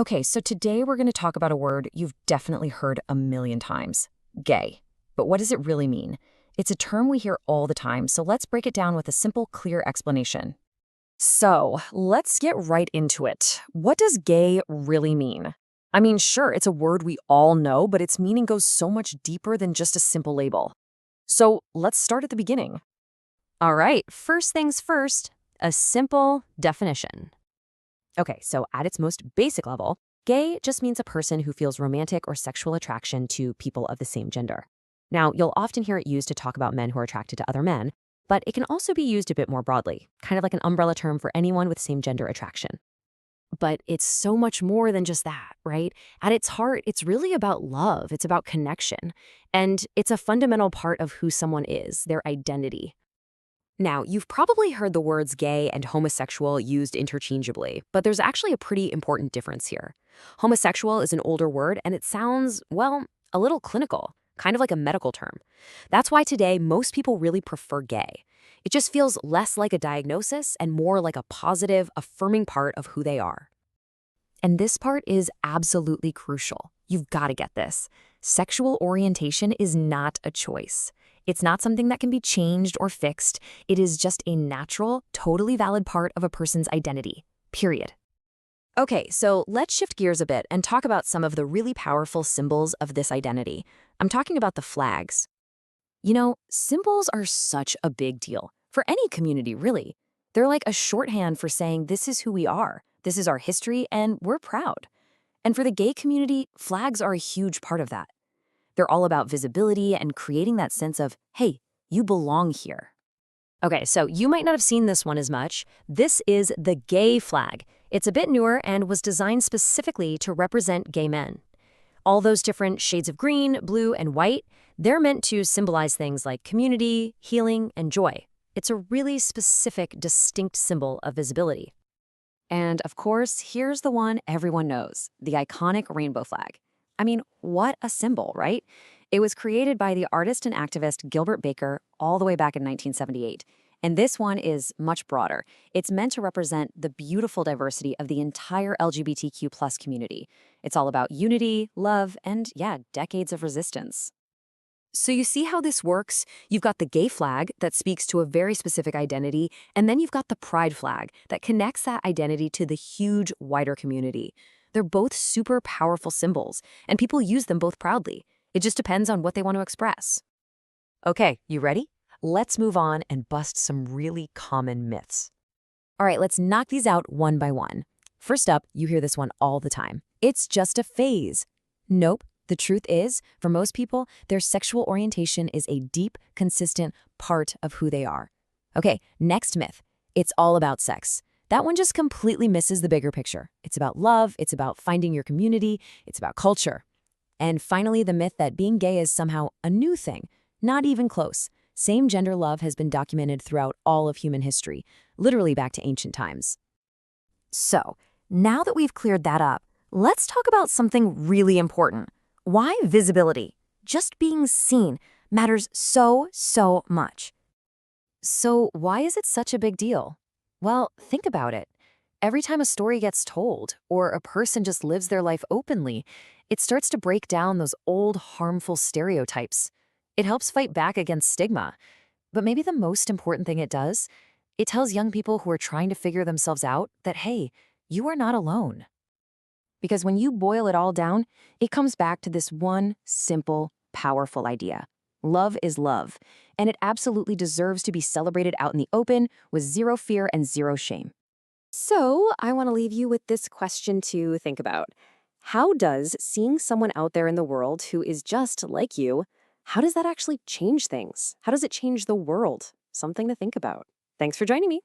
Okay, so today we're going to talk about a word you've definitely heard a million times, gay. But what does it really mean? It's a term we hear all the time, so let's break it down with a simple, clear explanation. So, let's get right into it. What does gay really mean? I mean, sure, it's a word we all know, but its meaning goes so much deeper than just a simple label. So, let's start at the beginning. All right, first things first, a simple definition. Okay, so at its most basic level, gay just means a person who feels romantic or sexual attraction to people of the same gender. Now, you'll often hear it used to talk about men who are attracted to other men, but it can also be used a bit more broadly, kind of like an umbrella term for anyone with same gender attraction. But it's so much more than just that, right? At its heart, it's really about love, it's about connection, and it's a fundamental part of who someone is, their identity. Now, you've probably heard the words gay and homosexual used interchangeably, but there's actually a pretty important difference here. Homosexual is an older word, and it sounds, well, a little clinical, kind of like a medical term. That's why today most people really prefer gay. It just feels less like a diagnosis and more like a positive, affirming part of who they are. And this part is absolutely crucial. You've got to get this. Sexual orientation is not a choice. It's not something that can be changed or fixed. It is just a natural, totally valid part of a person's identity, period. Okay, so let's shift gears a bit and talk about some of the really powerful symbols of this identity. I'm talking about the flags. You know, symbols are such a big deal for any community, really. They're like a shorthand for saying this is who we are, this is our history, and we're proud. And for the gay community, flags are a huge part of that. They're all about visibility and creating that sense of, hey, you belong here. Okay, so you might not have seen this one as much. This is the gay flag. It's a bit newer and was designed specifically to represent gay men. All those different shades of green, blue, and white, they're meant to symbolize things like community, healing, and joy. It's a really specific, distinct symbol of visibility. And of course, here's the one everyone knows, the iconic rainbow flag. I mean, what a symbol, right? It was created by the artist and activist Gilbert Baker all the way back in 1978. And this one is much broader. It's meant to represent the beautiful diversity of the entire LGBTQ plus community. It's all about unity, love, and yeah, decades of resistance. So you see how this works? You've got the gay flag that speaks to a very specific identity, and then you've got the pride flag that connects that identity to the huge, wider community. They're both super powerful symbols, and people use them both proudly. It just depends on what they want to express. Okay, you ready? Let's move on and bust some really common myths. All right, let's knock these out one by one. First up, you hear this one all the time. It's just a phase. Nope. The truth is, for most people, their sexual orientation is a deep, consistent part of who they are. Okay, next myth. It's all about sex. That one just completely misses the bigger picture. It's about love, it's about finding your community, it's about culture. And finally, the myth that being gay is somehow a new thing. Not even close. Same-gender love has been documented throughout all of human history, literally back to ancient times. So, now that we've cleared that up, let's talk about something really important. Why visibility, just being seen, matters so much. So why is it such a big deal? Well, think about it. Every time a story gets told, or a person just lives their life openly, it starts to break down those old harmful stereotypes. It helps fight back against stigma. But maybe the most important thing it does, it tells young people who are trying to figure themselves out that, hey, you are not alone. Because when you boil it all down, it comes back to this one simple, powerful idea. Love is love, and it absolutely deserves to be celebrated out in the open with zero fear and zero shame. So, I want to leave you with this question to think about. How does seeing someone out there in the world who is just like you, how does that actually change things? How does it change the world? Something to think about. Thanks for joining me.